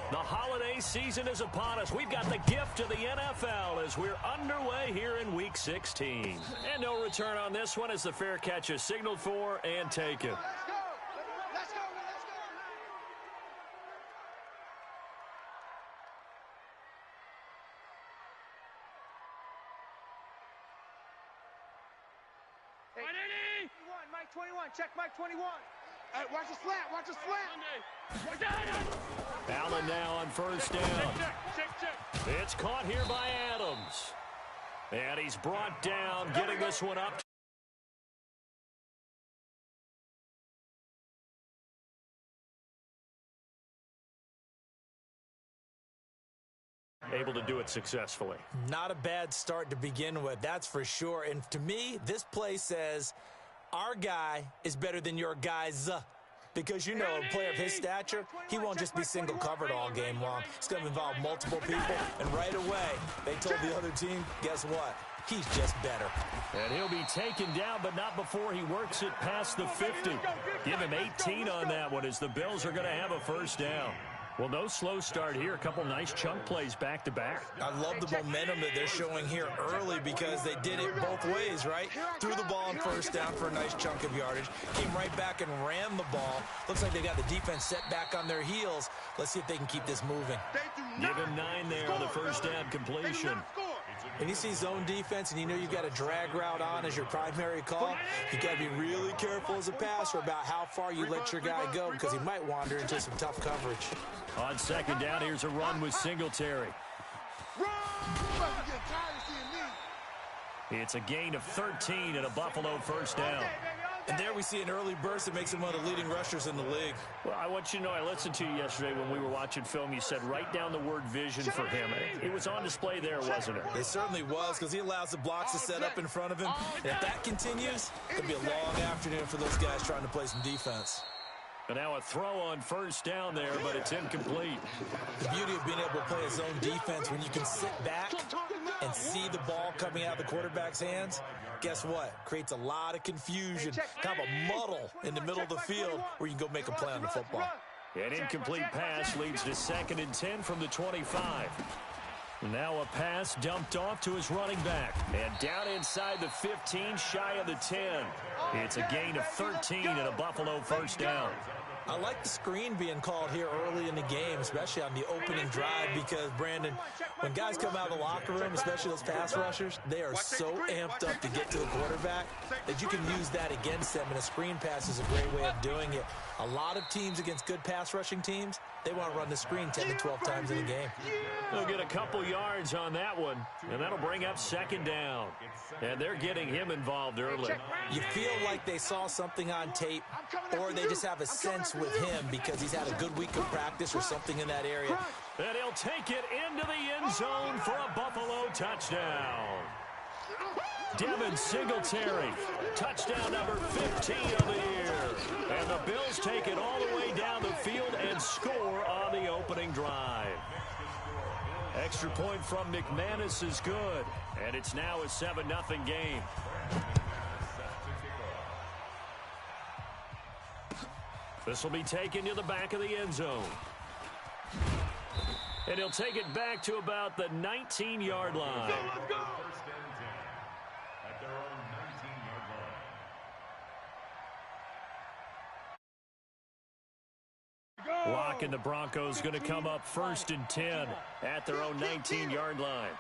The holiday season is upon us. We've got the gift of the NFL as we're underway here in Week 16. And no return on this one as the fair catch is signaled for and taken. Let's go. Hey, Mike 21, check Mike 21. Hey, watch the slant, watch the slant. Allen now on first down. It's caught here by Adams. And he's brought down, getting this one up. Able to do it successfully. Not a bad start to begin with, that's for sure. And to me, this play says our guy is better than your guys. Because, you know, a player of his stature, he won't just be single covered all game long. It's going to involve multiple people. And right away, they told the other team, guess what? He's just better. And he'll be taken down, but not before he works it past the 50. Give him 18 on that one as the Bills are going to have a first down. Well, no slow start here. A couple nice chunk plays back-to-back. I love the momentum that they're showing here early because they did it both ways, right? Threw the ball on first down for a nice chunk of yardage. Came right back and ran the ball. Looks like they got the defense set back on their heels. Let's see if they can keep this moving. Give him 9 there on the first down completion. When you see zone defense and you know you've got a drag route on as your primary call, you got to be really careful as a passer about how far you let your guy go because he might wander into some tough coverage. On second down, here's a run with Singletary. It's a gain of 13 and a Buffalo first down. And there we see an early burst that makes him one of the leading rushers in the league. Well, I want you to know, I listened to you yesterday when we were watching film. You said write down the word vision for him. It was on display there, wasn't it? It certainly was because he allows the blocks to set up in front of him. And if that continues, it'll be a long afternoon for those guys trying to play some defense. And now a throw on first down there, but it's incomplete. The beauty of being able to play a zone defense when you can sit back and see the ball coming out of the quarterback's hands, guess what? Creates a lot of confusion, kind of a muddle in the middle of the field where you can go make a play on the football. An incomplete pass leads to 2nd and 10 from the 25. Now a pass dumped off to his running back. And down inside the 15, shy of the 10. It's a gain of 13 and a Buffalo first down. I like the screen being called here early in the game, especially on the opening drive, because, Brandon, when guys come out of the locker room, especially those pass rushers, they are so amped up to get to the quarterback that you can use that against them, and a screen pass is a great way of doing it. A lot of teams against good pass rushing teams, they want to run the screen 10 to 12 times in a game. They'll get a couple yards on that one, and that'll bring up 2nd down. And they're getting him involved early. You feel like they saw something on tape, or they just have a sense with him because he's had a good week of practice or something in that area. And he'll take it into the end zone for a Buffalo touchdown. Devin Singletary, touchdown number 15 of the year. And the Bills take it all the way down the field and score on the opening drive. Extra point from McManus is good, and it's now a 7-0 game. This will be taken to the back of the end zone. And he'll take it back to about the 19-yard line. Let's go. Lock and the Broncos going to come up 1st and 10 at their own 19-yard line.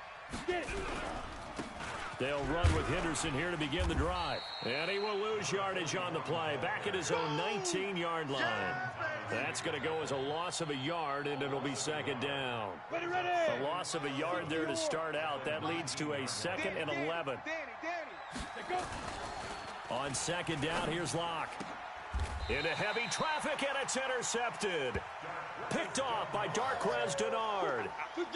They'll run with Henderson here to begin the drive. And he will lose yardage on the play. Back at his own 19-yard line. That's going to go as a loss of a yard, and it'll be 2nd down. A loss of a yard there to start out. That leads to a 2nd and 11. On 2nd down, here's Locke. Into heavy traffic, and it's intercepted. Picked off by Darquez Denard.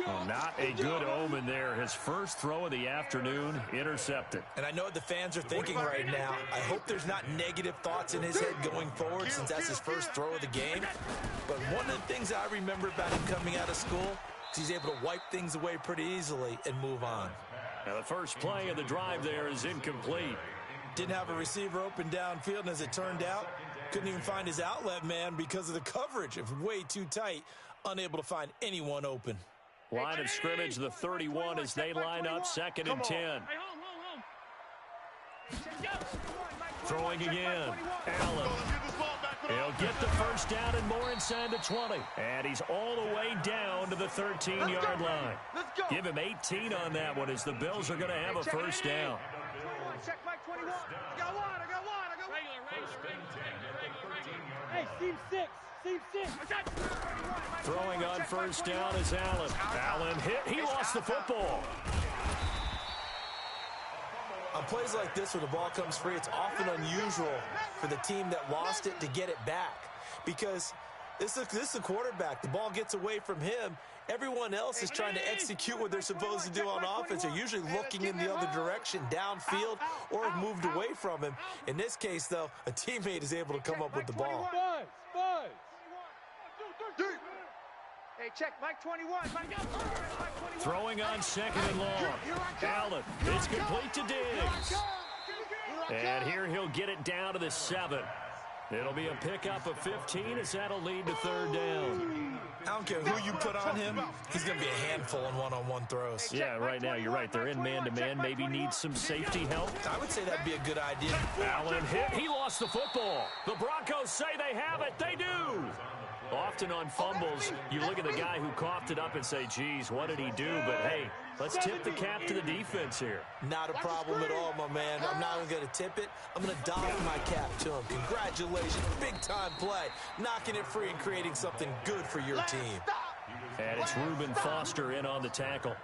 Oh, not a good omen there. His first throw of the afternoon, intercepted. And I know what the fans are thinking right now. I hope there's not negative thoughts in his head going forward since that's his first throw of the game. But one of the things I remember about him coming out of school is he's able to wipe things away pretty easily and move on. Now the first play of the drive there is incomplete. Didn't have a receiver open downfield, and as it turned out, couldn't even find his outlet man because of the coverage. It was way too tight unable to find anyone open. Line of scrimmage, the 31 as they line up, 2nd and 10. Throwing again. Allen. He'll get the first down and more inside the 20. And he's all the way down to the 13-yard line. Give him 18 on that one as the Bills are going to have a first down. Check Mike 21. I got one. Hey, seam 6. Throwing on first down is Allen. Allen hit. He lost the football. On plays like this where the ball comes free, it's often unusual for the team that lost it to get it back because this is the quarterback. The ball gets away from him. Everyone else is trying to execute what they're supposed to do on offense. They're usually looking in the other direction, downfield, or have moved away from him. In this case, though, a teammate is able to come up with the ball. Hey, check Mike 21. Throwing on 2nd and long. Allen, it's complete to Diggs. And here he'll get it down to the 7. It'll be a pickup of 15 as that'll lead to 3rd down. I don't care who you put on him, he's going to be a handful in one-on-one throws. Yeah, right now, you're right. They're in man-to-man. Maybe needs some safety help. I would say that'd be a good idea. Allen hit. He lost the football. The Broncos say they have it. They do. Often on fumbles, you look at the guy who coughed it up and say, geez, what did he do? But, hey, let's tip the cap to the defense here. Not a problem at all, my man. I'm not even going to tip it. I'm going to doff my cap to him. Congratulations. Big-time play. Knocking it free and creating something good for your team. And it's Reuben Foster in on the tackle.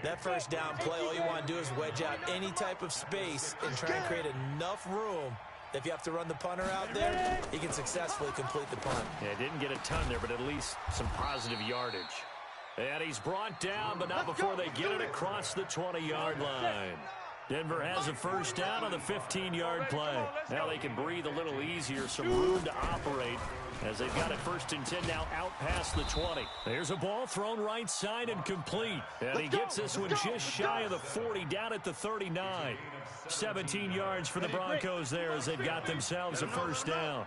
That first down play, all you want to do is wedge out any type of space and try and create enough room. If you have to run the punter out there, he can successfully complete the punt. Yeah, didn't get a ton there, but at least some positive yardage. And he's brought down, but not before they get it across the 20-yard line. Denver has a first down on the 15-yard play. Now they can breathe a little easier, some room to operate as they've got it 1st and 10 now out past the 20. There's a ball thrown right side and complete. And he gets this one just shy of the 40 down at the 39. 17 yards for the Broncos there as they've got themselves a first down.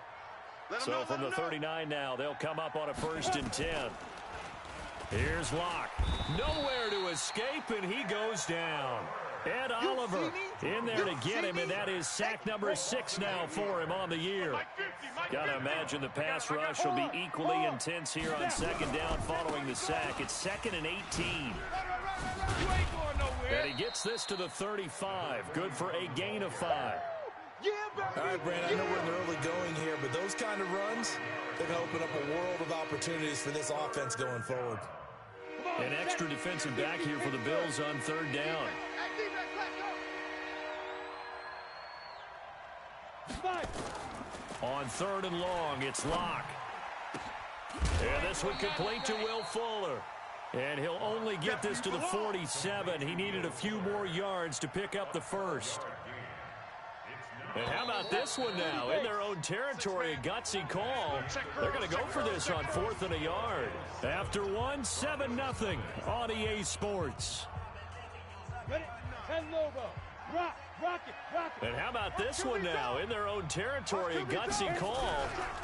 So from the 39 now, they'll come up on a 1st and 10. Here's Locke. Nowhere to escape, and he goes down. Ed Oliver in there to get him, and that is sack number 6 now for him on the year. Got to imagine the pass rush will be equally intense here on 2nd down following the sack. It's 2nd and 18. And he gets this to the 35. Good for a gain of 5. All right, Brandon, I know we're in the early going here, but those kind of runs, they're going to open up a world of opportunities for this offense going forward. An extra defensive back here for the Bills on 3rd down. On 3rd and long, it's Locke. And this one complete to Will Fuller. And he'll only get this to the 47. He needed a few more yards to pick up the first. And how about this one now? In their own territory, a gutsy call. They're going to go for this on 4th and a yard. After 1, 7-0 on EA Sports. And how about this one now? In their own territory, a gutsy call.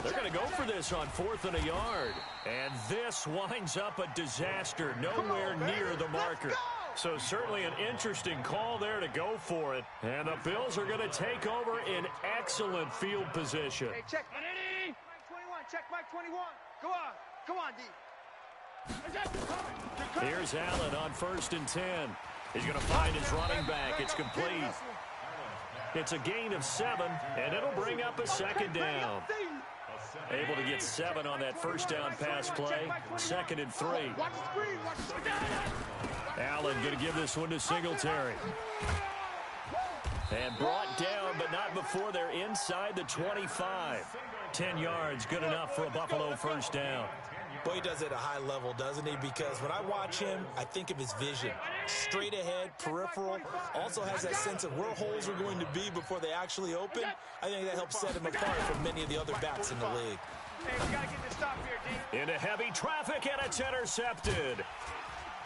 They're going to go for this on 4th and a yard. And this winds up a disaster, nowhere near the marker. So certainly an interesting call there to go for it. And the Bills are going to take over in excellent field position. Hey, check Mike 21. Check Mike 21. Go on. Come on, D. Here's Allen on 1st and 10. He's going to find his running back. It's complete. It's a gain of 7, and it'll bring up a 2nd down. Able to get 7 on that first down pass play. 2nd and 3. Allen going to give this one to Singletary. And brought down, but not before they're inside the 25. 10 yards, good enough for a Buffalo first down. Boy, he does it at a high level, doesn't he? Because when I watch him, I think of his vision. Straight ahead, peripheral. Also has that sense of where holes are going to be before they actually open. I think that helps set him apart from many of the other backs in the league. Hey, we got to get this stop here, D. Into heavy traffic, and it's intercepted.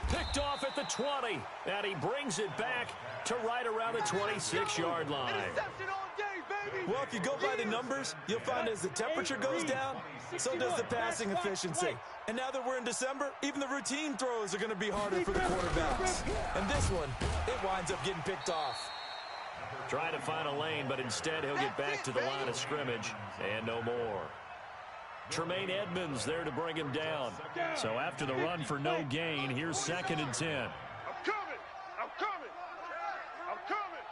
Picked off at the 20, and he brings it back to right around the 26-yard line. Interception all day, baby! Well, if you go by the numbers, you'll find as the temperature goes down, so does the passing efficiency. And now that we're in December, even the routine throws are going to be harder for the quarterbacks. And this one, it winds up getting picked off. Trying to find a lane, but instead he'll get back to the line of scrimmage and no more. Tremaine Edmonds there to bring him down. So after the run for no gain, here's 2nd and 10. I'm coming! I'm coming! I'm coming!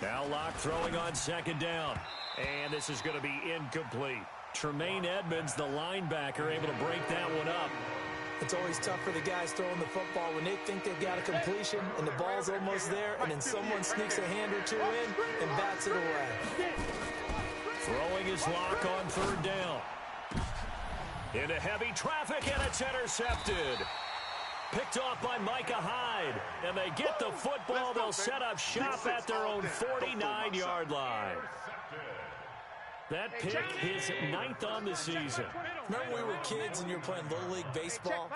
Now Locke throwing on 2nd down. And this is going to be incomplete. Tremaine Edmonds, the linebacker, able to break that one up. It's always tough for the guys throwing the football when they think they've got a completion and the ball's almost there, and then someone sneaks a hand or two in and bats it away. Throwing his Locke on 3rd down. Into heavy traffic, and it's intercepted. Picked off by Micah Hyde. And they get the football. They'll set up shop at their own 49-yard line. That pick is 9th on the season. Remember when we were kids and you were playing Little League Baseball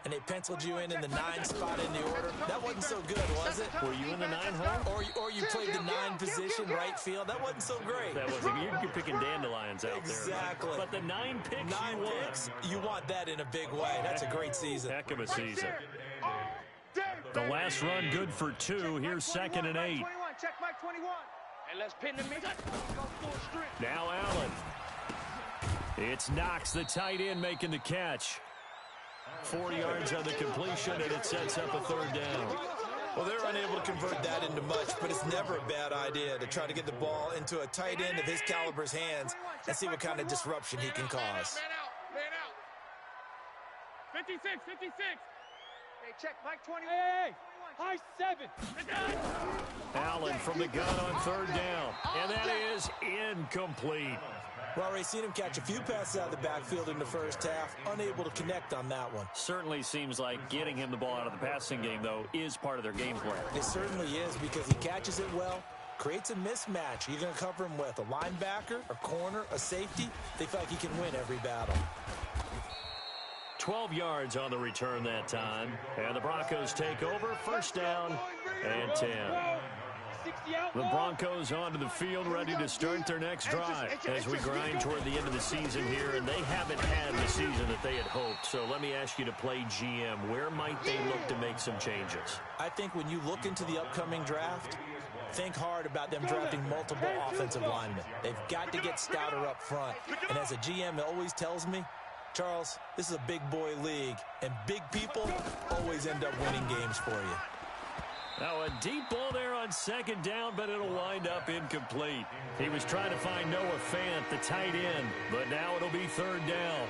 and they penciled you in the 9 spot in the order? That wasn't so good, was it? Were you in the 9 hole? Or you played the 9 position, right field. That wasn't so great. That wasn't. You're picking dandelions out there. Exactly. But the 9 picks 9 you picks, you want that in a big way. That's a great season. Heck of a season. The last run good for 2. Here's 2nd and 8. Check Mike 21. And let's pin the middle. Now Allen. It's Knox, the tight end, making the catch. 4 yards on the completion, and it sets up a 3rd down. Well, they're unable to convert that into much, but it's never a bad idea to try to get the ball into a tight end of his caliber's hands and see what kind of disruption he can cause. Man out. 56. Hey, check Mike 21. Hey. High 7. Allen from the gun on 3rd down. And that is incomplete. Well, already seen him catch a few passes out of the backfield in the first half. Unable to connect on that one. Certainly seems like getting him the ball out of the passing game, though, is part of their game plan. It certainly is because he catches it well, creates a mismatch. You're going to cover him with a linebacker, a corner, a safety. They feel like he can win every battle. 12 yards on the return that time. And the Broncos take over. 1st down and 10. The Broncos onto the field, ready to start their next drive as we grind toward the end of the season here, and they haven't had the season that they had hoped. So let me ask you to play GM. Where might they look to make some changes? I think when you look into the upcoming draft, think hard about them drafting multiple offensive linemen. They've got to get stouter up front. And as a GM, it always tells me, Charles, this is a big boy league, and big people always end up winning games for you. Now a deep ball there on 2nd down, but it'll wind up incomplete. He was trying to find Noah Fant, the tight end, but now it'll be 3rd down.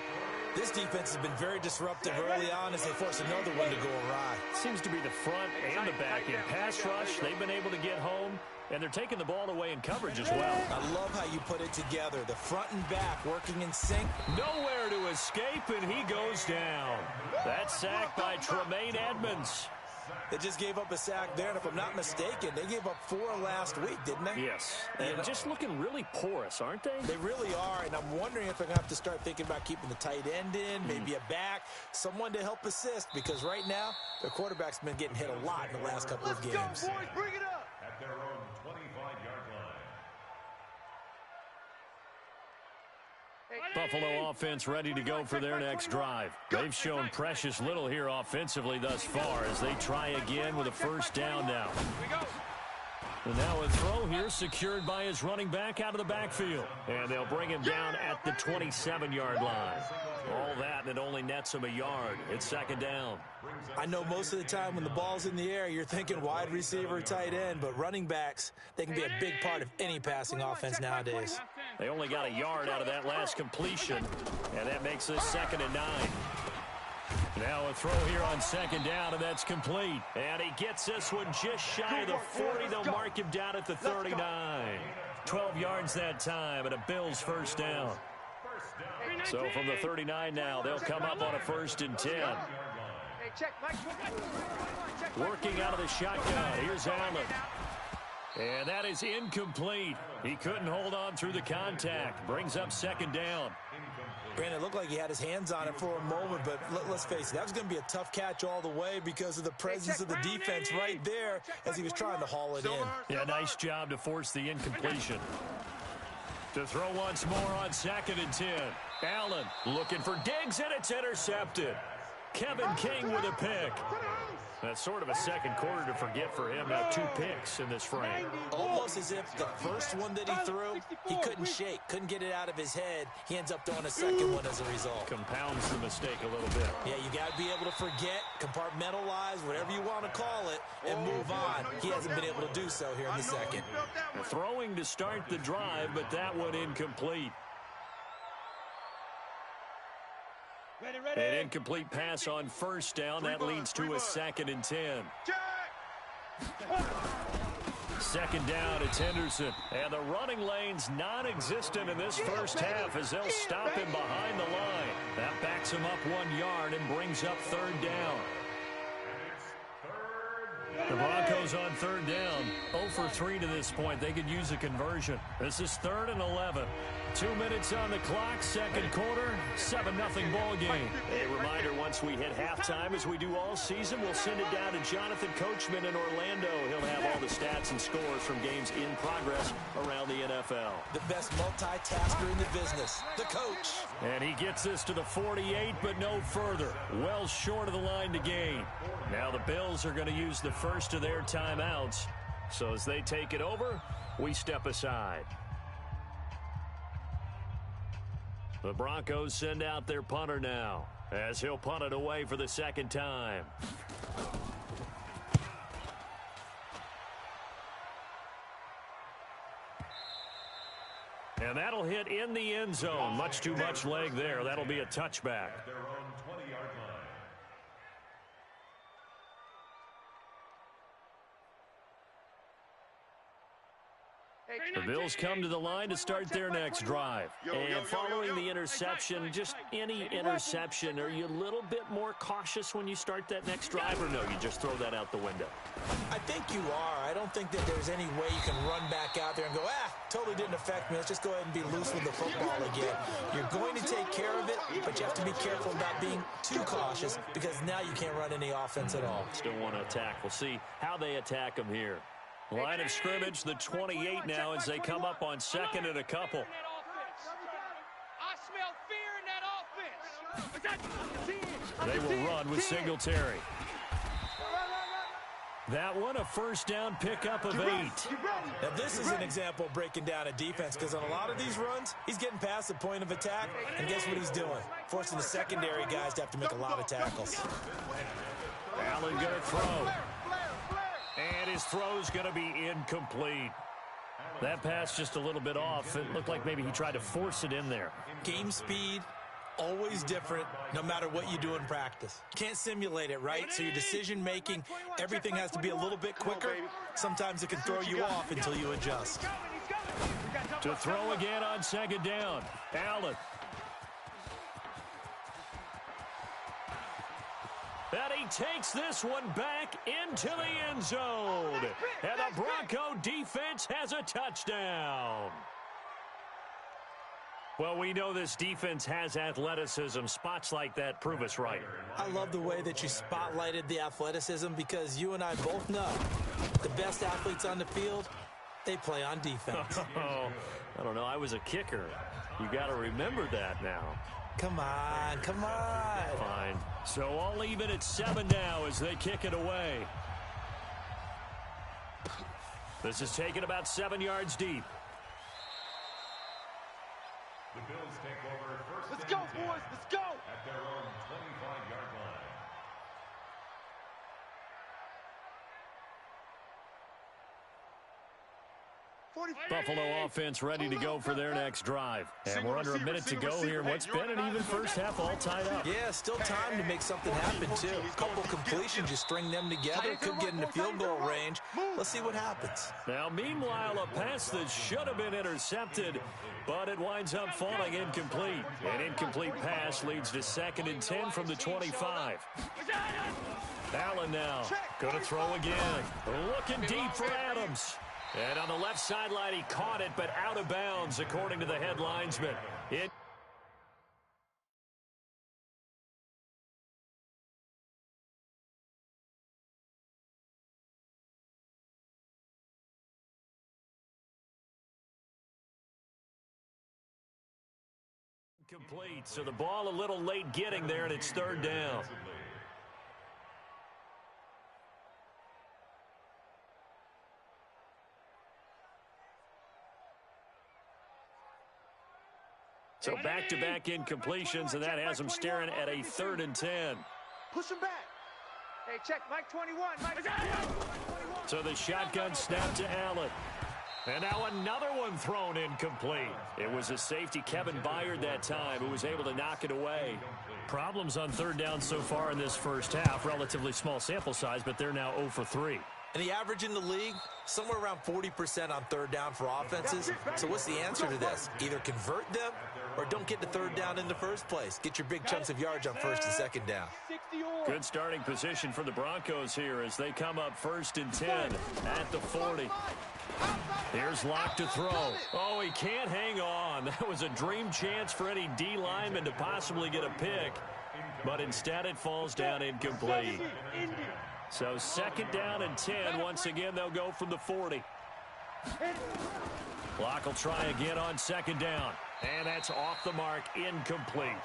This defense has been very disruptive early on as they force another one to go awry. Seems to be the front and the back in pass rush. They've been able to get home, and they're taking the ball away in coverage as well. I love how you put it together. The front and back working in sync. Nowhere to escape, and he goes down. That's sacked by Tremaine Edmonds. They just gave up a sack there, and if I'm not mistaken, they gave up 4 last week, didn't they? Yes, and just looking really porous, aren't they? They really are, and I'm wondering if they're going to have to start thinking about keeping the tight end in, maybe a back, someone to help assist, because right now, their quarterback's been getting hit a lot in the last couple of games. Let's go, boys, bring it up. At their own 25-yard line. Buffalo offense ready to go for their next drive. They've shown precious little here offensively thus far as they try again with a 1st down now. And now a throw here secured by his running back out of the backfield. And they'll bring him down at the 27-yard line. All that, and it only nets him a yard. It's 2nd down. I know most of the time when the ball's in the air, you're thinking wide receiver, tight end, but running backs, they can be a big part of any passing offense nowadays. They only got a yard out of that last completion, and that makes this 2nd and 9. Now a throw here on 2nd down, and that's complete. And he gets this one just shy of the 40. They'll mark him down at the 39. 12 yards that time, and a Bills 1st down. So from the 39 now, they'll come up on a 1st and 10. Working out of the shotgun. Here's Allen. And that is incomplete. He couldn't hold on through the contact. Brings up 2nd down. Brandon, it looked like he had his hands on it for a moment, but let's face it, that was going to be a tough catch all the way because of the presence of the defense right there as he was trying to haul it in. Yeah, nice job to force the incompletion. To throw once more on 2nd and 10. Allen looking for Diggs, and it's intercepted. Kevin King with a pick. That's sort of a second quarter to forget for him. Now 2 picks in this frame. Almost as if the first one that he threw, he couldn't shake, couldn't get it out of his head. He ends up throwing a second one as a result. Compounds the mistake a little bit. Yeah, you got to be able to forget, compartmentalize, whatever you want to call it, and move on. He hasn't been able to do so here in the second. Throwing to start the drive, but that one incomplete. An incomplete pass on 1st down. That leads to a 2nd and 10. 2nd down, it's Henderson. And the running lane's non-existent in this first half as they'll stop him behind the line. That backs him up 1 yard and brings up 3rd down. The Broncos on 3rd down, 0 for 3 to this point. They could use a conversion. This is 3rd and 11. 2 minutes on the clock, 2nd quarter, 7-0 ball game. A reminder, once we hit halftime, as we do all season, we'll send it down to Jonathan Coachman in Orlando. He'll have all the stats and scores from games in progress around the NFL. The best multitasker in the business, the coach. And he gets this to the 48, but no further. Well short of the line to gain. Now the Bills are going to use the first of their timeouts. So as they take it over, we step aside. The Broncos send out their punter now, as he'll punt it away for the 2nd time. And that'll hit in the end zone. Much too much leg there. That'll be a touchback. Their own 20-yard line. The Bills come to the line to start their next drive. And following the interception, just any interception, are you a little bit more cautious when you start that next drive, or no, you just throw that out the window? I think you are. I don't think that there's any way you can run back out there and go, totally didn't affect me. Let's just go ahead and be loose with the football again. You're going to take care of it, but you have to be careful about being too cautious because now you can't run any offense at all. Still want to attack. We'll see how they attack them here. Line of scrimmage, the 28 now as they come up on 2nd and a couple. I smell fear in that offense. They will run with Singletary. That one, a 1st down pickup of 8. Now, this is an example of breaking down a defense because on a lot of these runs, he's getting past the point of attack, and guess what he's doing? Forcing the secondary guys to have to make a lot of tackles. Allen going to throw. And his throw's going to be incomplete. That pass just a little bit off. It looked like maybe he tried to force it in there. Game speed, always different, no matter what you do in practice. Can't simulate it, right? So your decision-making, everything has to be a little bit quicker. Sometimes it can throw you off until you adjust. To throw again on 2nd down. Allen. And he takes this one back into the end zone. And the Bronco defense has a touchdown. Well, we know this defense has athleticism. Spots like that prove us right. I love the way that you spotlighted the athleticism because you and I both know the best athletes on the field, they play on defense. Oh, I don't know. I was a kicker. You got to remember that now. Come on, come on. Fine. So all even at 7 now as they kick it away. This is taken about 7 yards deep. The Bills take over 1st Let's go, and 10 boys. Let's go. at their own 25-yard line. Buffalo offense ready to go for their next drive. And we're under a minute to go here. What's been an even first half all tied up. Yeah, still time to make something happen, too. A couple completions, you string them together, could get into field goal range. Let's see what happens. Now, meanwhile, a pass that should have been intercepted, but it winds up falling incomplete. An incomplete pass leads to 2nd and 10 from the 25. Allen now going to throw again. Looking deep for Adams. And on the left sideline, he caught it, but out of bounds, according to the head linesman. Incomplete, so the ball a little late getting there, and it's third down. So back-to-back incompletions, and that has them staring at a 3rd and 10. Push him back. Hey, check Mike 21. Mike 21. So the shotgun snap to Allen. And now another one thrown incomplete. It was a safety, Kevin Byard, that time, who was able to knock it away. Problems on third down so far in this first half. Relatively small sample size, but they're now 0 for 3. And the average in the league, somewhere around 40% on third down for offenses. So what's the answer to this? Either convert them or don't get to third down in the first place. Get your big chunks of yards on first and second down. Good starting position for the Broncos here as they come up 1st and 10 at the 40. Here's Locke to throw. Oh, he can't hang on. That was a dream chance for any D lineman to possibly get a pick. But instead it falls down incomplete. So 2nd down and 10. Once again, they'll go from the 40. Locke will try again on 2nd down. And that's off the mark, incomplete.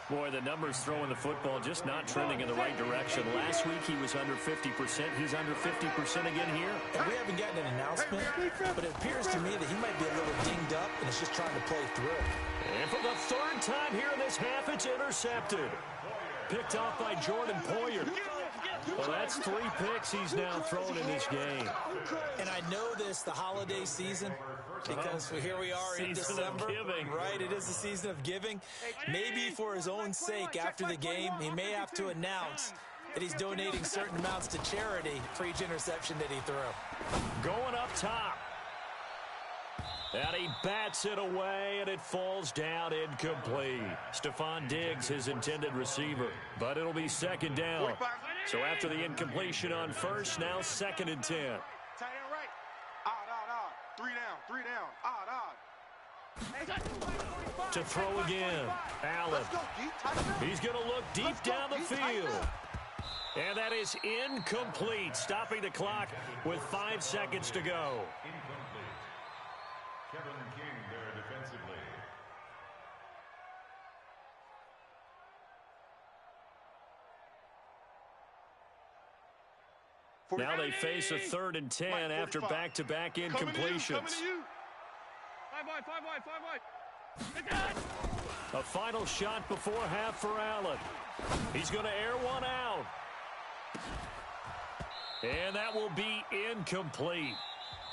Boy, the numbers throwing the football just not trending in the right direction. Last week he was under 50%. He's under 50% again here. And we haven't gotten an announcement, but it appears to me that he might be a little dinged up and is just trying to play through. And for the 3rd time here in this half, it's intercepted. Picked off by Jordan Poyer. Well, that's 3 picks he's now thrown in this game. And I know this, the holiday season, because here we are in December. Right, it is the season of giving. Maybe for his own sake after the game, he may have to announce that he's donating certain amounts to charity for each interception that he threw. Going up top. And he bats it away, and it falls down incomplete. Stephon Diggs, his intended receiver. But it'll be 2nd down. So after the incompletion on 1st, now 2nd and 10. Tight end right. Odd. 3 down. Odd. To throw again. Allen. He's going to look deep down the field. And that is incomplete, stopping the clock with 5 seconds to go. Kevin King there defensively. Now they face a 3rd and 10 after back-to-back incompletions. Five wide. A final shot before half for Allen. He's going to air one out. And that will be incomplete.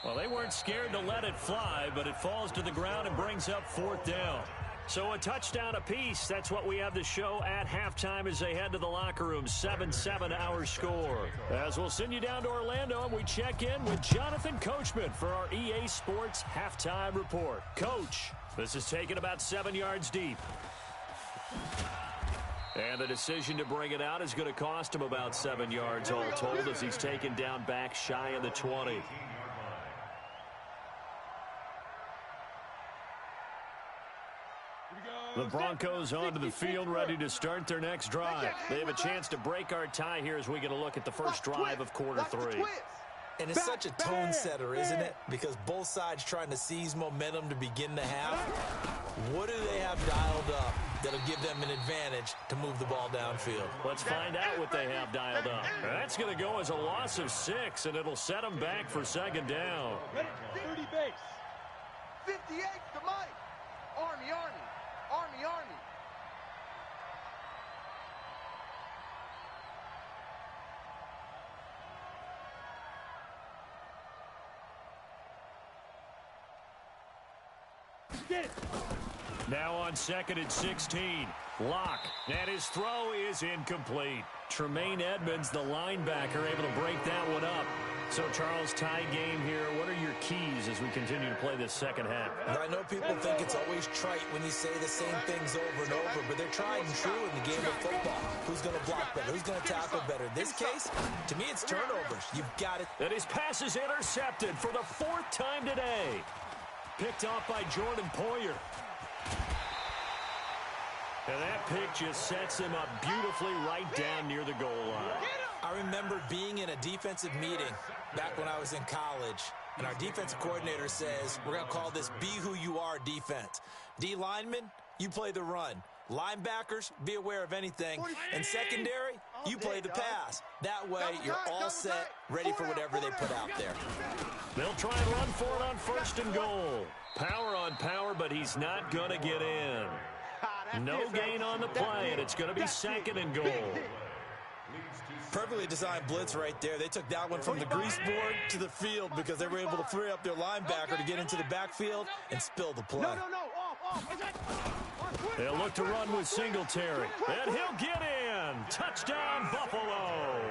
Well, they weren't scared to let it fly, but it falls to the ground and brings up 4th down. So a touchdown apiece. That's what we have to show at halftime as they head to the locker room. 7-7 our score. As we'll send you down to Orlando, and we check in with Jonathan Coachman for our EA Sports Halftime Report. Coach, this is taken about 7 yards deep. And the decision to bring it out is going to cost him about 7 yards all told as he's taken down back shy of the 20. The Broncos onto the field, ready to start their next drive. They have a chance to break our tie here as we get a look at the first drive of quarter 3. And it's such a tone setter, isn't it? Because both sides trying to seize momentum to begin the half. What do they have dialed up that'll give them an advantage to move the ball downfield? Let's find out what they have dialed up. That's going to go as a loss of 6, and it'll set them back for 2nd down. 30 base. 58 to Mike. Army. Get it. Now on 2nd and 16. Locke. And his throw is incomplete. Tremaine Edmonds, the linebacker, able to break that one up. So, Charles, tie game here. What are your keys as we continue to play this second half? Now, I know people think it's always trite when you say the same things over and over, but they're tried and true in the game of football. Who's going to block better? Who's going to tackle better? In this case, to me, it's turnovers. You've got it. And his pass is intercepted for the 4th time today. Picked off by Jordan Poyer. And that pick just sets him up beautifully right down near the goal line. I remember being in a defensive meeting back when I was in college, and our defensive coordinator says, we're going to call this Be Who You Are defense. D linemen, you play the run. Linebackers, be aware of anything. And secondary, you play the pass. That way, you're all set, ready for whatever they put out there. They'll try and run for it on 1st and goal. Power on power, but he's not going to get in. No gain on the play, and it's going to be 2nd and goal. Perfectly designed blitz right there. They took that one from the grease board to the field because they were able to free up their linebacker to get into the backfield and spill the play. They'll look to run with Singletary, and he'll get in. Touchdown, Buffalo.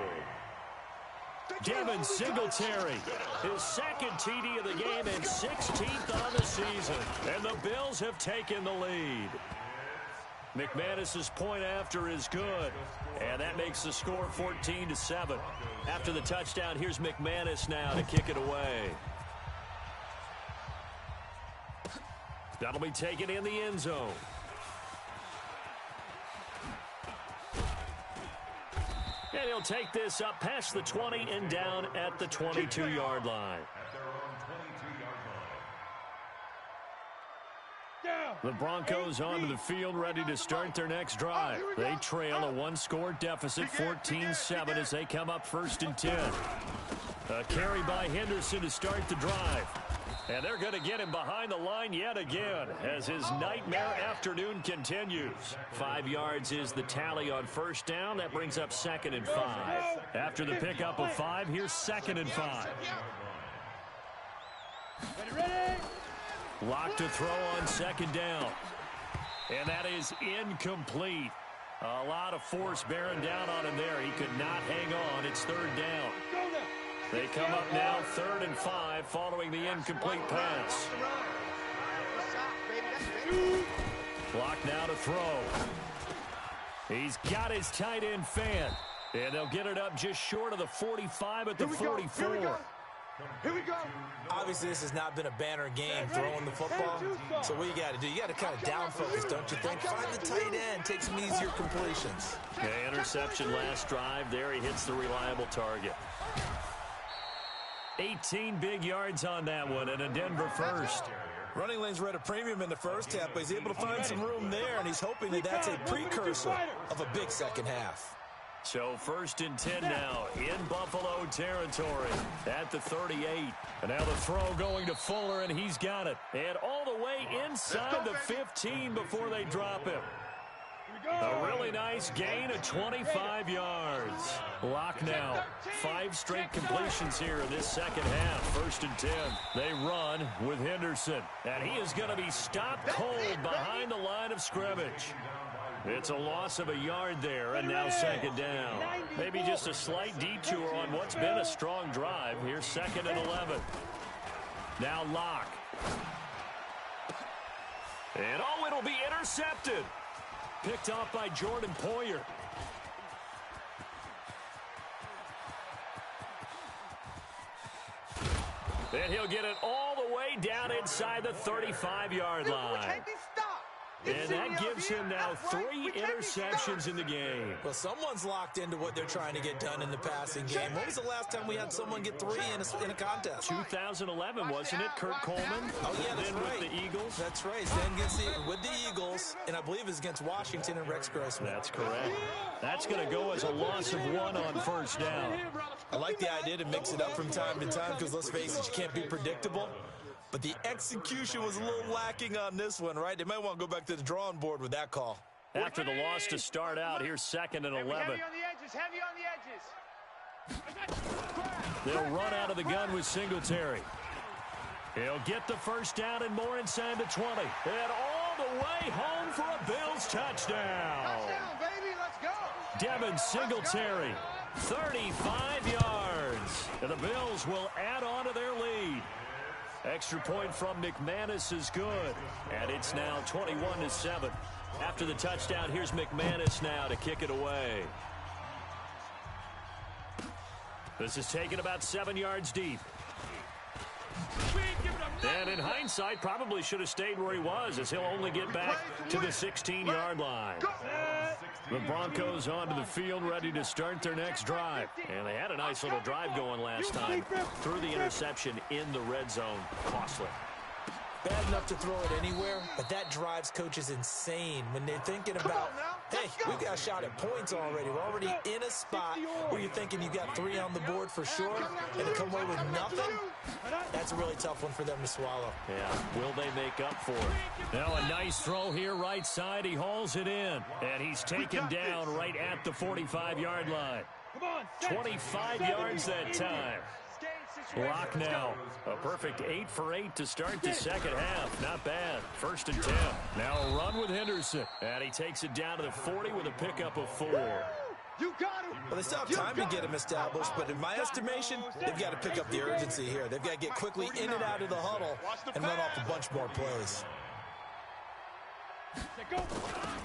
Devin Singletary, his 2nd TD of the game and 16th on the season. And the Bills have taken the lead. McManus's point after is good, and that makes the score 14-7. After the touchdown, here's McManus now to kick it away. That'll be taken in the end zone. And he'll take this up past the 20 and down at the 22-yard line. The Broncos onto the field, ready to start their next drive. They trail a 1-score deficit, 14-7, as they come up 1st and 10. A carry by Henderson to start the drive. And they're going to get him behind the line yet again as his nightmare afternoon continues. 5 yards is the tally on 1st down. That brings up 2nd and 5. After the pickup of 5, here's 2nd and 5. Lock to throw on 2nd down. And that is incomplete. A lot of force bearing down on him there. He could not hang on. It's 3rd down. They come up now 3rd and 5 following the incomplete pass. Block now to throw. He's got his tight end fan. And they'll get it up just short of the 45 at the 44. Here we go. Obviously, this has not been a banner game throwing the football. So what you got to do, you got to kind of down focus, don't you think? Find the tight end, take some easier completions. Okay, interception last drive. There he hits the reliable target. 18 big yards on that one, and a Denver first. Running lanes were at a premium in the first half, but he's able to find some room there, and he's hoping that that's a precursor of a big second half. So 1st and 10 now in Buffalo territory at the 38. And now the throw going to Fuller, and he's got it. And all the way inside the 15 before they drop him. A really nice gain of 25 yards. Lock now. 5 straight completions here in this second half. 1st and 10. They run with Henderson. And he is going to be stopped cold behind the line of scrimmage. It's a loss of a yard there, and now 2nd down. Maybe just a slight detour on what's been a strong drive. Here's 2nd and 11. Now Locke. And oh, it'll be intercepted. Picked off by Jordan Poyer. And he'll get it all the way down inside the 35-yard line. And that gives him now 3 interceptions in the game. Well, someone's locked into what they're trying to get done in the passing game. When was the last time we had someone get 3 in a contest? 2011, wasn't it, Kurt Coleman? Oh, yeah, that's then right. With the Eagles. That's right. Then with the Eagles, and I believe it's against Washington and Rex Grossman. That's correct. That's going to go as a loss of 1 on 1st down. I like the idea to mix it up from time to time because, let's face it, you can't be predictable. But the execution was a little lacking on this one, right? They might want to go back to the drawing board with that call. After the loss to start out, here's 2nd and 11. Heavy on the edges. They'll run out of the gun with Singletary. He'll get the 1st down and more inside the 20. And all the way home for a Bills touchdown. Touchdown, baby. Let's go. Devin Singletary, 35 yards. And the Bills will add on to their lead. Extra point from McManus is good. And it's now 21-7. After the touchdown, here's McManus now to kick it away. This is taken about 7 yards deep. And in hindsight, probably should have stayed where he was, as he'll only get back to the 16-yard line. The Broncos onto the field, ready to start their next drive. And they had a nice little drive going last time. Threw the interception in the red zone. Costly. bad enough to throw it anywhere, but that drives coaches insane when they're thinking about, hey, we've got a shot at points already. We're already in a spot where you're thinking you got 3 on the board for sure, and to come away with nothing, that's a really tough one for them to swallow. Yeah, will they make up for it? Now a nice throw here right side. He hauls it in, and he's taken down right at the 45-yard line. 25 yards that time. Lock now. A perfect 8 for 8 to start the second half. Not bad. 1st and 10. Now a run with Henderson. And he takes it down to the 40 with a pickup of 4. You got him. Well, they still have time to get him established, but in my estimation, they've got to pick up the urgency here. They've got to get quickly in and out of the huddle and run off a bunch more plays.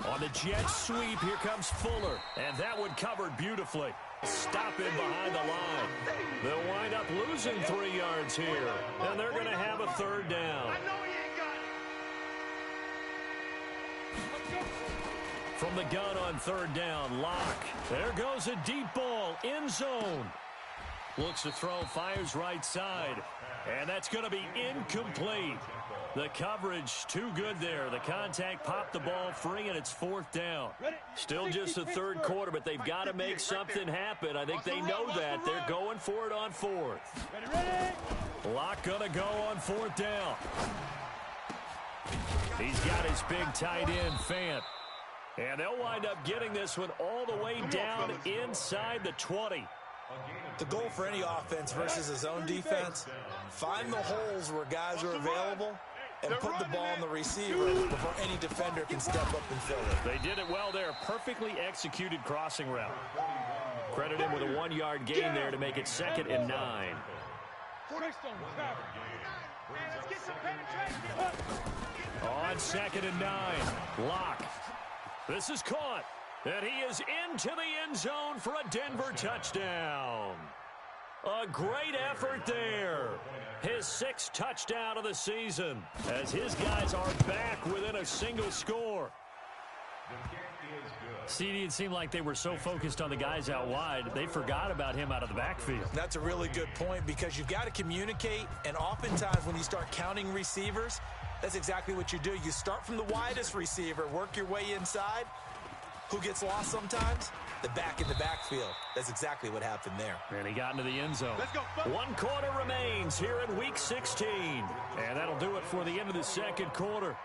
On the jet sweep, here comes Fuller. And that one covered beautifully. Stop in behind the line. They'll wind up losing 3 yards here. And they're going to have a 3rd down. From the gun on 3rd down, Locke. There goes a deep ball, end zone. Looks to throw, fires right side. And that's going to be incomplete. The coverage too good there. The contact popped the ball free, and it's 4th down. Still just the 3rd quarter, but they've got to make something happen. I think they know that. They're going for it on 4th. Locke going to go on 4th down. He's got his big tight end, Fant. And they'll wind up getting this one all the way down inside the 20. The goal for any offense versus his own defense, find the holes where guys are available and put the ball on the receiver before any defender can step up and fill it. They did it well there. Perfectly executed crossing route. Credit him with a 1-yard gain there to make it 2nd and 9. On 2nd and 9, Locke. This is caught. And he is into the end zone for a Denver touchdown. A great effort there. His 6th touchdown of the season as his guys are back within a single score. CD, it seemed like they were so focused on the guys out wide, they forgot about him out of the backfield. That's a really good point because you've got to communicate, and oftentimes when you start counting receivers, that's exactly what you do. You start from the widest receiver, work your way inside. Who gets lost sometimes? The back in the backfield. That's exactly what happened there. And he got into the end zone. 1 quarter remains here in Week 16. And that'll do it for the end of the 2nd quarter.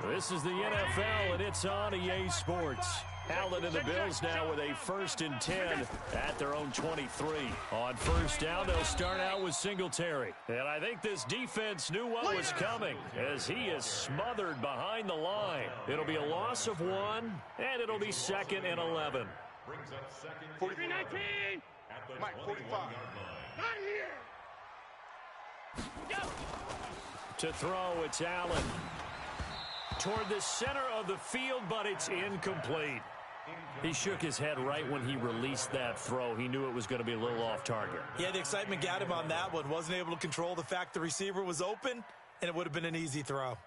This is the NFL, and it's on EA Sports. Allen and the Bills now with a 1st and 10 at their own 23. On 1st down, they'll start out with Singletary. And I think this defense knew what was coming as he is smothered behind the line. It'll be a loss of 1, and it'll be 2nd and 11. 43-19. Mike, 45. Not here. To throw, it's Allen. Toward the center of the field, but it's incomplete. He shook his head right when he released that throw. He knew it was going to be a little off target. Yeah, the excitement got him on that one. Wasn't able to control the fact the receiver was open, and it would have been an easy throw.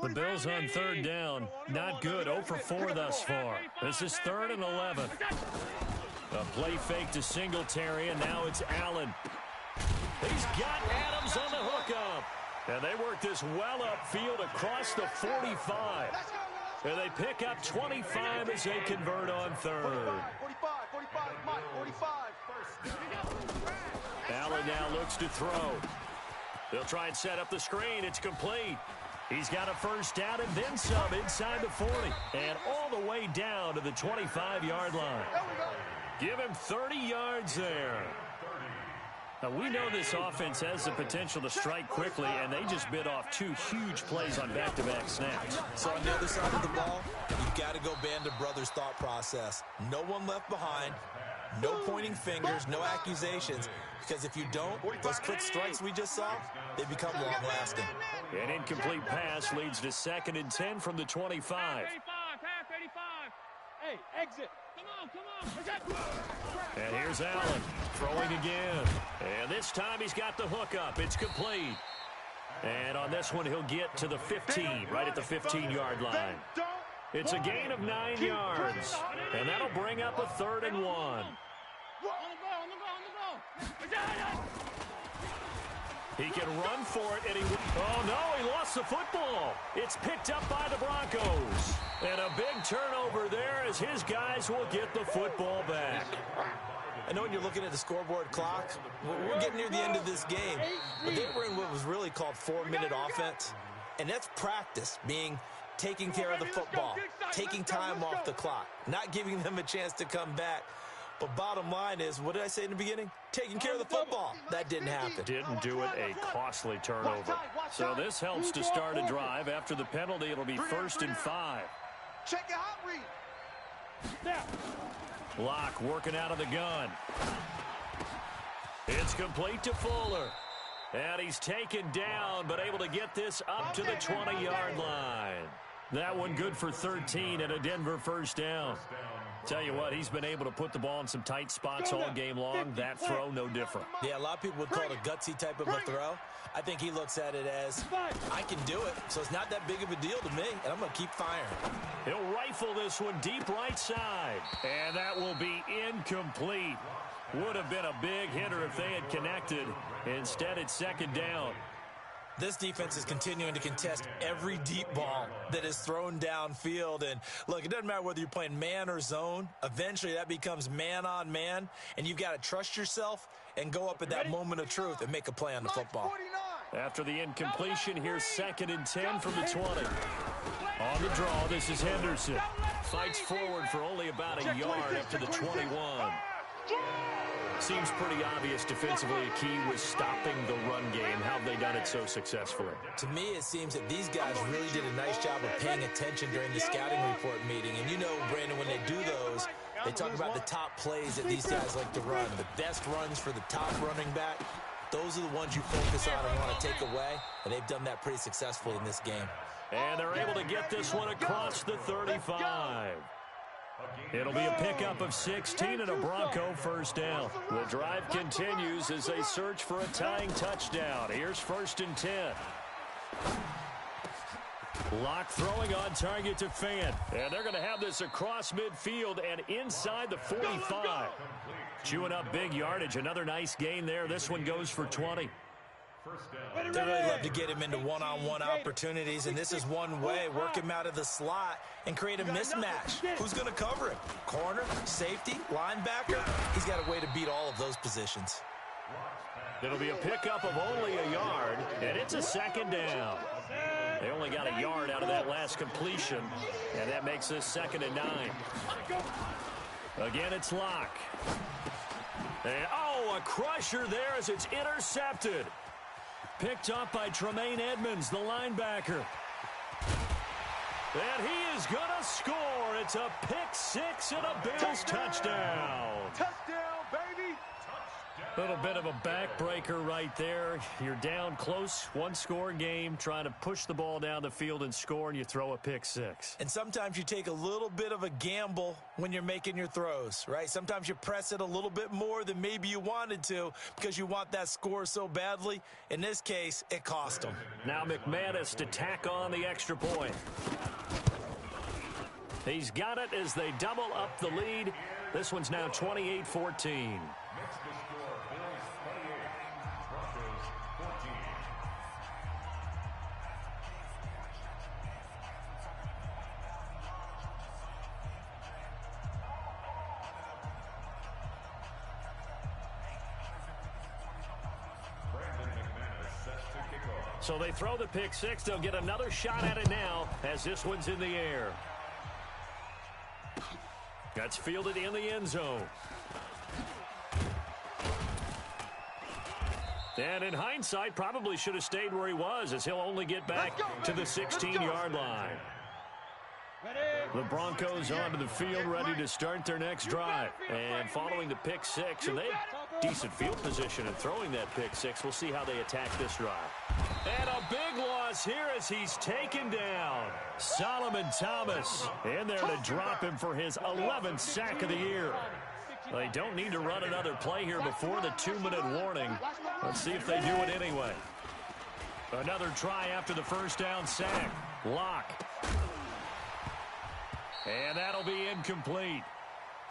The Bills on 3rd down. Not good. 0 for 4 thus far. This is 3rd and 11. A play fake to Singletary, and now it's Allen. He's got Adams on the hookup. And they work this well upfield across the 45. And they pick up 25 as they convert on 3rd. 45, Mike, 45. Allen now looks to throw. They'll try and set up the screen. It's complete. He's got a 1st down and then some inside the 40. And all the way down to the 25-yard line. Give him 30 yards there. Now, we know this offense has the potential to strike quickly, and they just bit off 2 huge plays on back-to-back snaps. So on the other side of the ball, you've got to go Band of Brothers thought process. No one left behind, no pointing fingers, no accusations, because if you don't, those quick strikes we just saw, they become long-lasting. An incomplete pass leads to 2nd and 10 from the 25. Pass 85. Hey, exit. Come on. And here's Allen throwing again. And this time he's got the hookup. It's complete. And on this one, he'll get to the 15, right at the 15-yard line. It's a gain of 9 yards. And that'll bring up a 3rd and 1. He can run for it, and oh no, he lost the football. It's picked up by the Broncos. And a big turnover there as his guys will get the football back. I know when you're looking at the scoreboard clock, we're getting near the end of this game. But they were in what was really called 4-minute offense. And that's practice, being taking care of the football, taking time off the clock, not giving them a chance to come back. But bottom line is, what did I say in the beginning? Taking care of the football. That didn't happen. Didn't do it, a costly turnover. So this helps to start a drive. After the penalty, it'll be 1st and 5. Check your hot read. Locke working out of the gun. It's complete to Fuller. And he's taken down, but able to get this up to the 20-yard line. That one good for 13 and a Denver first down. Tell you what, he's been able to put the ball in some tight spots all game long. That throw, no different. Yeah, a lot of people would call it a gutsy type of a throw. I think he looks at it as, I can do it, so it's not that big of a deal to me, and I'm going to keep firing. He'll rifle this one deep right side. And that will be incomplete. Would have been a big hitter if they had connected. Instead, it's 2nd down. This defense is continuing to contest every deep ball that is thrown downfield. And, look, it doesn't matter whether you're playing man or zone. Eventually, that becomes man-on-man, and you've got to trust yourself and go up at that moment of truth and make a play on the football. After the incompletion, here's 2nd and 10 from the 20. On the draw, this is Henderson. Fights forward for only about a yard up to the 21. Seems pretty obvious defensively a key was stopping the run game. How have they done it so successfully? To me, it seems that these guys really did a nice job of paying attention during the scouting report meeting. And you know, Brandon, when they do those, they talk about the top plays that these guys like to run. The best runs for the top running back, those are the ones you focus on and want to take away. And they've done that pretty successfully in this game. And they're able to get this one across the 35. It'll be a pickup of 16 and a Bronco first down. The drive continues as they search for a tying touchdown. Here's 1st and 10. Locke throwing on target to Fant. And they're going to have this across midfield and inside the 45. Chewing up big yardage. Another nice gain there. This one goes for 20. They really love to get him into one-on-one opportunities, and this is one way. Work him out of the slot and create a mismatch. Who's going to cover him? Corner, safety, linebacker? He's got a way to beat all of those positions. It'll be a pickup of only a yard, and it's a 2nd down. They only got a yard out of that last completion, and that makes this 2nd and 9. Again, it's Locke. And, oh, a crusher there as it's intercepted. Picked up by Tremaine Edmonds, the linebacker. And he is going to score. It's a pick 6 and a Bills touchdown. Touchdown, baby. A little bit of a backbreaker right there. You're down close, one-score game, trying to push the ball down the field and score, and you throw a pick 6. And sometimes you take a little bit of a gamble when you're making your throws, right? Sometimes you press it a little bit more than maybe you wanted to because you want that score so badly. In this case, it cost them. Now McManus to tack on the extra point. He's got it as they double up the lead. This one's now 28-14. So they throw the pick 6. They'll get another shot at it now as this one's in the air. That's fielded in the end zone. And in hindsight, probably should have stayed where he was as he'll only get back to the 16-yard line. The Broncos onto the field ready to start their next drive. And following the pick 6, and they have decent field position in throwing that pick 6. We'll see how they attack this drive. And a big loss here as he's taken down. Solomon Thomas in there to drop him for his 11th sack of the year. They don't need to run another play here before the 2-minute warning. Let's see if they do it anyway. Another try after the first down sack. Locke. And that'll be incomplete.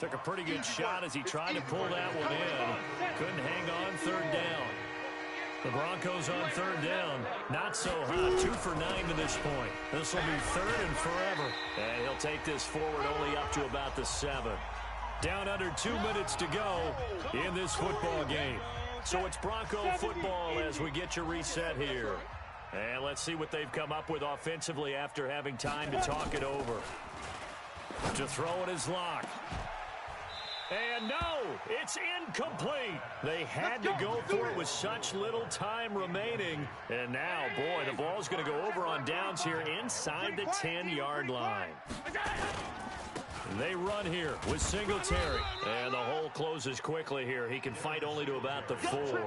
Took a pretty good shot as he tried to pull that one in. Couldn't hang on, third down. The Broncos on third down. Not so hot. 2 for 9 to this point. This will be third and forever. And he'll take this forward only up to about the 7. Down under 2 minutes to go in this football game. So it's Bronco football as we get your reset here. And let's see what they've come up with offensively after having time to talk it over. To throw it is Locke. And no, it's incomplete. They had to go for it with such little time remaining. And now, boy, the ball's going to go over on downs here inside the 10-yard line. They run here with Singletary. And the hole closes quickly here. He can fight only to about the 4.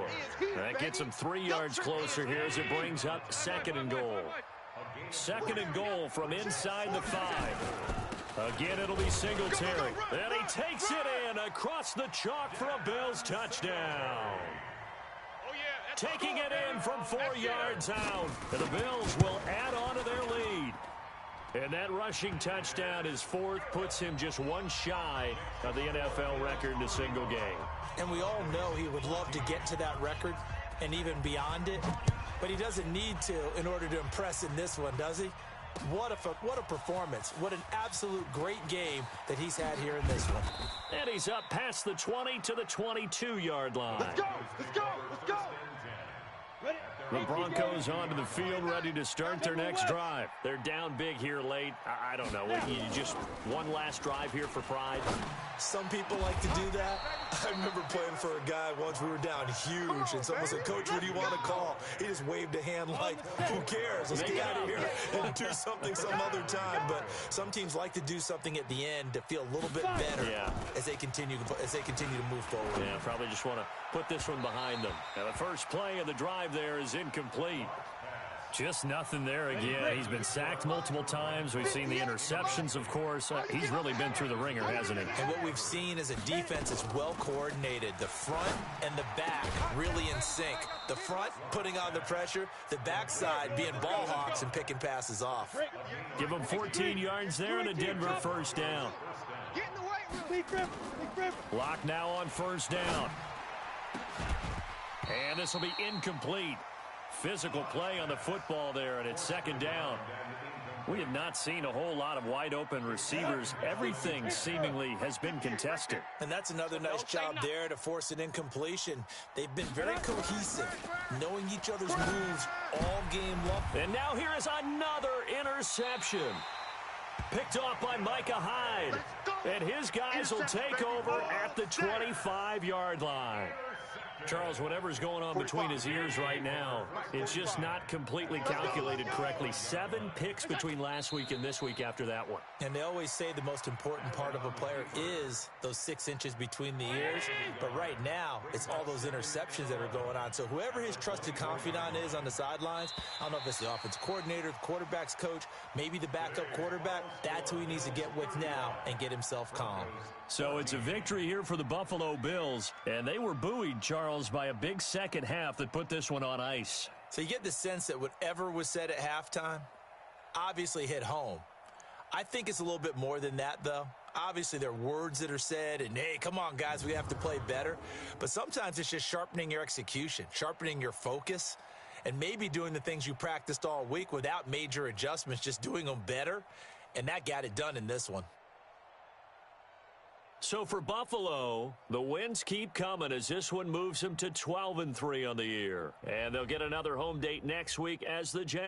That gets him 3 yards closer here as it brings up 2nd and goal. 2nd and goal from inside the 5. Again, it'll be Singletary. And he takes it in across the chalk for a Bills touchdown. Taking it in from 4 yards out. And the Bills will add on to their lead. And that rushing touchdown, his 4th, puts him just 1 shy of the NFL record in a single game. And we all know he would love to get to that record and even beyond it. But he doesn't need to in order to impress in this one, does he? What a performance. What an absolute great game that he's had here in this one. And he's up past the 20 to the 22-yard line. Let's go! Let's go! Let's go! The Broncos onto the field, ready to start their next drive. They're down big here late. I don't know. You just one last drive here for pride. Some people like to do that. I remember playing for a guy once. We were down huge, and someone said, "Coach, what do you want to call?" He just waved a hand like, "Who cares? Let's get out of here and do something some other time." But some teams like to do something at the end to feel a little bit better as they continue to move forward. Yeah, probably just want to put this one behind them. Now the first play of the drive there is incomplete. Just nothing there again. He's been sacked multiple times. We've seen the interceptions, of course. He's really been through the ringer, hasn't he? And what we've seen is a defense that's well coordinated. The front and the back really in sync. The front putting on the pressure. The backside being ball hawks and picking passes off. Give him 14 yards there and a Denver first down. Get in the weight room. Locke now on first down. And this will be incomplete. Physical play on the football there, and it's 2nd down. We have not seen a whole lot of wide-open receivers. Everything seemingly has been contested. And that's another nice job there to force an incompletion. They've been very cohesive, knowing each other's moves all game long. And now here is another interception. Picked off by Micah Hyde. And his guys will take over at the 25-yard line. Charles, whatever's going on between his ears right now, it's just not completely calculated correctly. 7 picks between last week and this week after that one. And they always say the most important part of a player is those 6 inches between the ears. But right now, it's all those interceptions that are going on. So whoever his trusted confidant is on the sidelines, I don't know if it's the offensive coordinator, the quarterback's coach, maybe the backup quarterback, that's who he needs to get with now and get himself calm. So it's a victory here for the Buffalo Bills, and they were buoyed, Charles, by a big second half that put this one on ice. So you get the sense that whatever was said at halftime obviously hit home. I think it's a little bit more than that, though. Obviously, there are words that are said, and, hey, come on, guys, we have to play better. But sometimes it's just sharpening your execution, sharpening your focus, and maybe doing the things you practiced all week without major adjustments, just doing them better. And that got it done in this one. So for Buffalo, the wins keep coming as this one moves them to 12-3 on the year. And they'll get another home date next week as the Jets.